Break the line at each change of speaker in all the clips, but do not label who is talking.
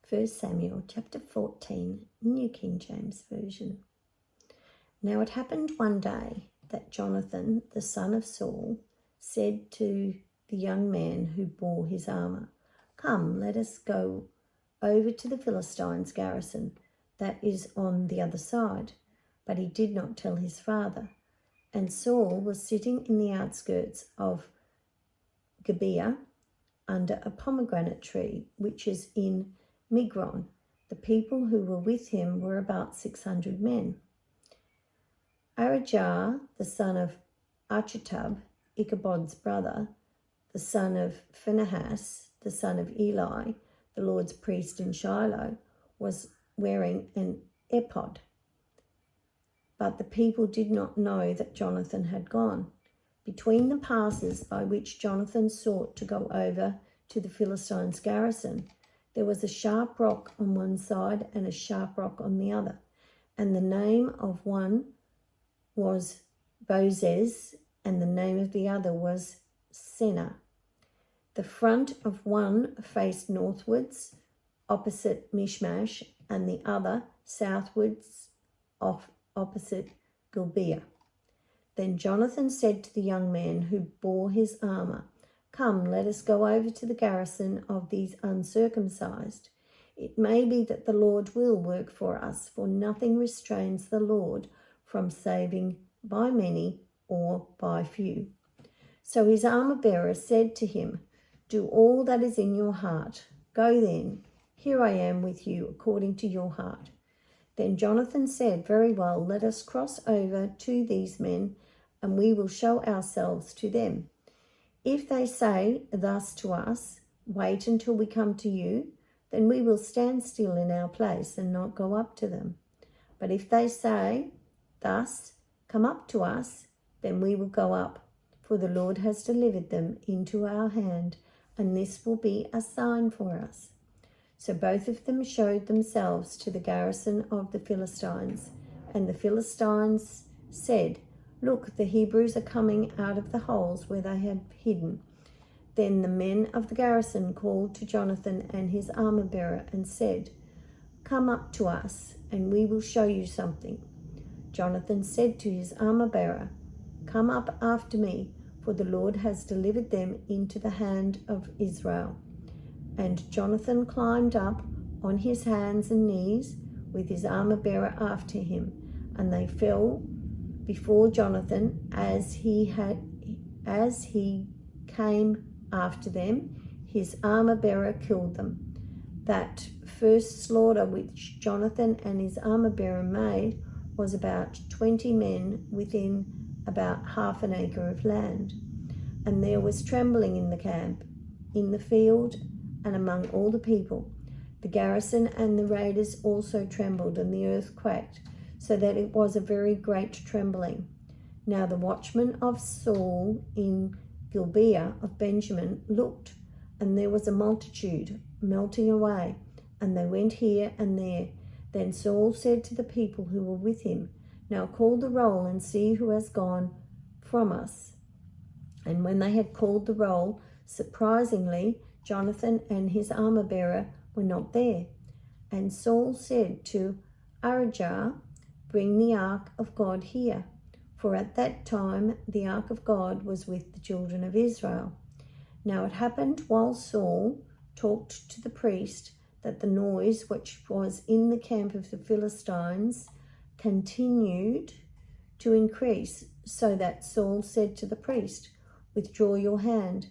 1 Samuel chapter 14, New King James Version. Now it happened one day that Jonathan, the son of Saul, said to the young man who bore his armour, "Come, let us go over to the Philistines' garrison that is on the other side." But he did not tell his father. And Saul was sitting in the outskirts of Gibeah under a pomegranate tree, which is in Migron. The people who were with him were about 600 men. Ahijah, the son of Achitub, Ichabod's brother, the son of Phinehas, the son of Eli, the Lord's priest in Shiloh, was wearing an ephod. But the people did not know that Jonathan had gone. Between the passes by which Jonathan sought to go over to the Philistines' garrison, there was a sharp rock on one side and a sharp rock on the other, and the name of one was Bozez, and the name of the other was Senah. The front of one faced northwards, opposite Mishmash, and the other southwards, opposite Gibeah. Then Jonathan said to the young man who bore his armour, "Come, let us go over to the garrison of these uncircumcised. It may be that the Lord will work for us, for nothing restrains the Lord from saving by many or by few." So his armour-bearer said to him, "Do all that is in your heart. Go then. Here I am with you according to your heart." Then Jonathan said, "Very well, let us cross over to these men, and we will show ourselves to them. If they say thus to us, 'Wait until we come to you,' then we will stand still in our place and not go up to them. But if they say thus, 'Come up to us,' then we will go up, for the Lord has delivered them into our hand, and this will be a sign for us." So both of them showed themselves to the garrison of the Philistines, and the Philistines said, "Look, the Hebrews are coming out of the holes where they had hidden." Then the men of the garrison called to Jonathan and his armour-bearer and said, "Come up to us, and we will show you something." Jonathan said to his armour-bearer, "Come up after me, for the Lord has delivered them into the hand of Israel." And Jonathan climbed up on his hands and knees with his armour-bearer after him, and they fell before Jonathan as he came after them. His armour-bearer killed them. That first slaughter which Jonathan and his armour-bearer made was about 20 men within about half an acre of land. And there was trembling in the camp, in the field, and among all the people. The garrison and the raiders also trembled, and the earth quaked, so that it was a very great trembling. Now the watchmen of Saul in Gibeah of Benjamin looked, and there was a multitude melting away, and they went here and there. Then Saul said to the people who were with him, "Now call the roll and see who has gone from us." And when they had called the roll, surprisingly, Jonathan and his armour-bearer were not there. And Saul said to Ahijah, "Bring the ark of God here." For at that time the ark of God was with the children of Israel. Now it happened while Saul talked to the priest that the noise which was in the camp of the Philistines continued to increase, so that Saul said to the priest, "Withdraw your hand."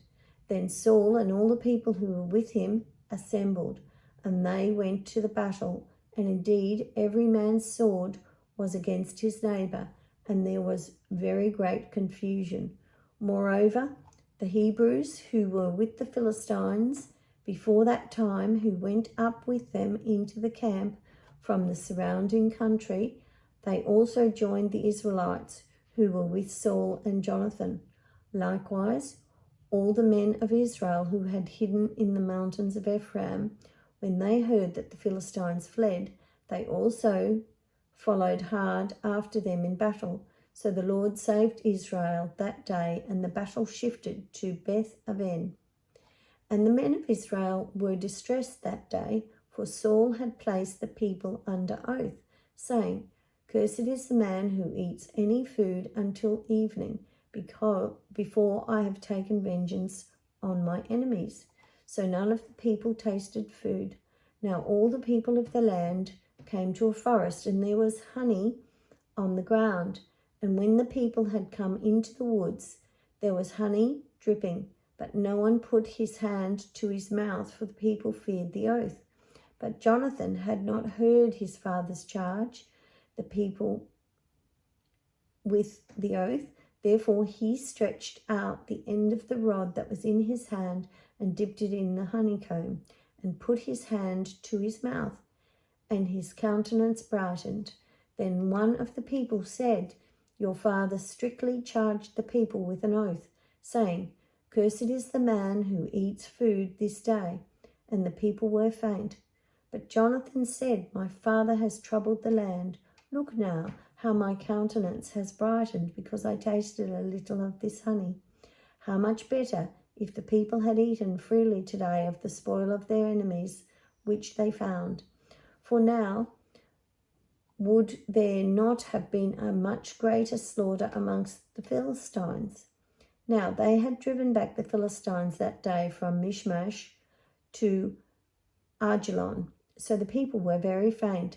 Then Saul and all the people who were with him assembled, and they went to the battle. And indeed every man's sword was against his neighbour, and there was very great confusion. Moreover, the Hebrews who were with the Philistines before that time, who went up with them into the camp from the surrounding country, they also joined the Israelites who were with Saul and Jonathan. Likewise, all the men of Israel who had hidden in the mountains of Ephraim, when they heard that the Philistines fled, they also followed hard after them in battle. So the Lord saved Israel that day, and the battle shifted to Beth Aven. And the men of Israel were distressed that day, for Saul had placed the people under oath, saying, "Cursed is the man who eats any food until evening, before I have taken vengeance on my enemies." So none of the people tasted food. Now all the people of the land came to a forest, and there was honey on the ground. And when the people had come into the woods, there was honey dripping, but no one put his hand to his mouth, for the people feared the oath. But Jonathan had not heard his father's charge, the people with the oath. Therefore he stretched out the end of the rod that was in his hand and dipped it in the honeycomb, and put his hand to his mouth, and his countenance brightened. Then one of the people said, "Your father strictly charged the people with an oath, saying, 'Cursed is the man who eats food this day.' And the people were faint. But Jonathan said, 'My father has troubled the land. Look now how my countenance has brightened, because I tasted a little of this honey. How much better if the people had eaten freely today of the spoil of their enemies, which they found. For now would there not have been a much greater slaughter amongst the Philistines?' Now they had driven back the Philistines that day from Michmash to Argelon. So the people were very faint,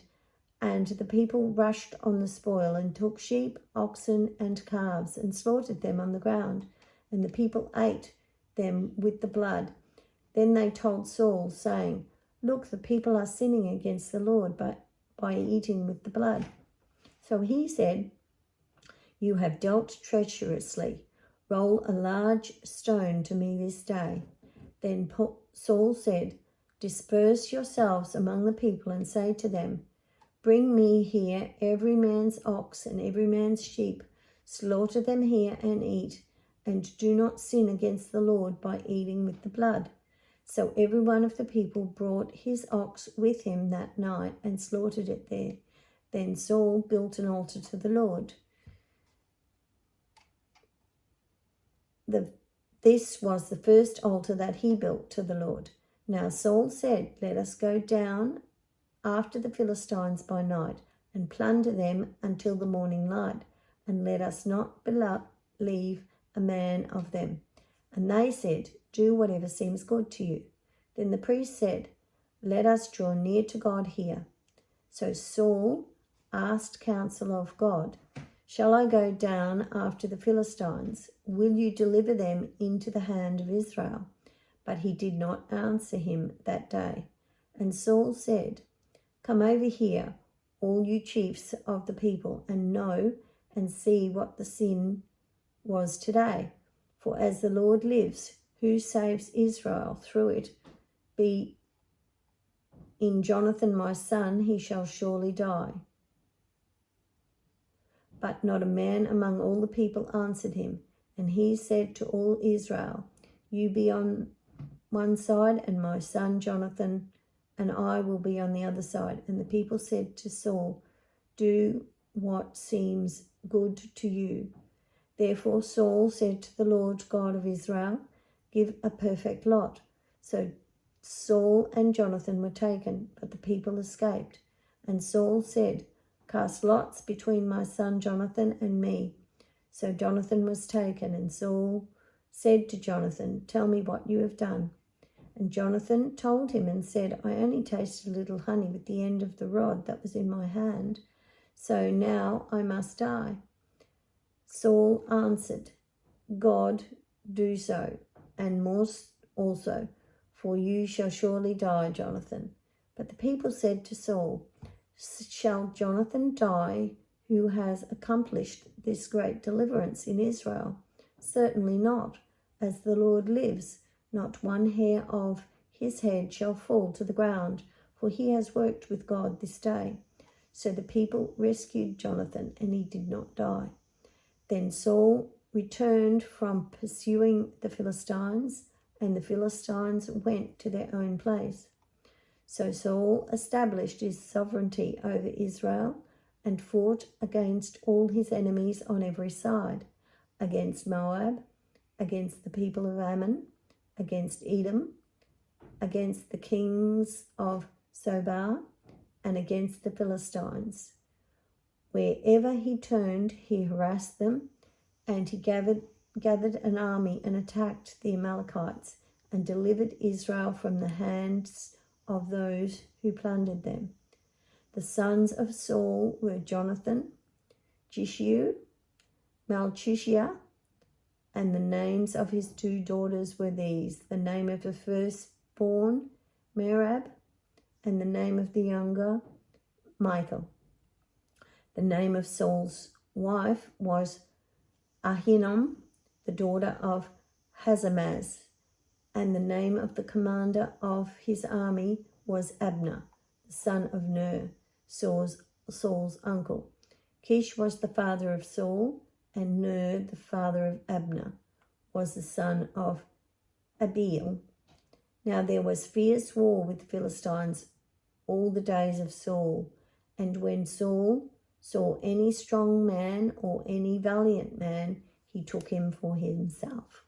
and the people rushed on the spoil and took sheep, oxen, and calves, and slaughtered them on the ground, and the people ate them with the blood. Then they told Saul, saying, 'Look, the people are sinning against the Lord by eating with the blood.' So he said, 'You have dealt treacherously. Roll a large stone to me this day.' Then Saul said, 'Disperse yourselves among the people and say to them, Bring me here every man's ox and every man's sheep. Slaughter them here and eat, and do not sin against the Lord by eating with the blood.' So every one of the people brought his ox with him that night and slaughtered it there. Then Saul built an altar to the Lord. This was the first altar that he built to the Lord. Now Saul said, 'Let us go down after the Philistines by night and plunder them until the morning light, and let us not leave a man of them.' And they said, 'Do whatever seems good to you.' Then the priest said, 'Let us draw near to God here.' So Saul asked counsel of God, 'Shall I go down after the Philistines? Will you deliver them into the hand of Israel?' But he did not answer him that day. And Saul said, 'Come over here, all you chiefs of the people, and know and see what the sin was today. For as the Lord lives, who saves Israel through it, be in Jonathan my son, he shall surely die.' But not a man among all the people answered him. And he said to all Israel, 'You be on one side, and my son Jonathan and I will be on the other side.' And the people said to Saul, 'Do what seems good to you.' Therefore Saul said to the Lord God of Israel, 'Give a perfect lot.' So Saul and Jonathan were taken, but the people escaped. And Saul said, 'Cast lots between my son Jonathan and me.' So Jonathan was taken, and Saul said to Jonathan, 'Tell me what you have done.' And Jonathan told him and said, 'I only tasted a little honey with the end of the rod that was in my hand, so now I must die.' Saul answered, 'God do so, and more also, for you shall surely die, Jonathan.' But the people said to Saul, 'Shall Jonathan die, who has accomplished this great deliverance in Israel?' 'Certainly not. As the Lord lives, not one hair of his head shall fall to the ground, for he has worked with God this day.' So the people rescued Jonathan, and he did not die. Then Saul returned from pursuing the Philistines, and the Philistines went to their own place. So Saul established his sovereignty over Israel and fought against all his enemies on every side, against Moab, against the people of Ammon, against Edom, against the kings of Sobar, and against the Philistines. Wherever he turned, he harassed them, and he gathered an army and attacked the Amalekites and delivered Israel from the hands of those who plundered them. The sons of Saul were Jonathan, Jishu, Malchishia, and the names of his 2 daughters were these: the name of the firstborn, Merab, and the name of the younger, Michal. The name of Saul's wife was Ahinoam, the daughter of Hazamaz, and the name of the commander of his army was Abner, the son of Ner, Saul's uncle. Kish was the father of Saul, and Ner, the father of Abner, was the son of Abiel. Now there was fierce war with the Philistines all the days of Saul, and when Saul saw any strong man or any valiant man, he took him for himself.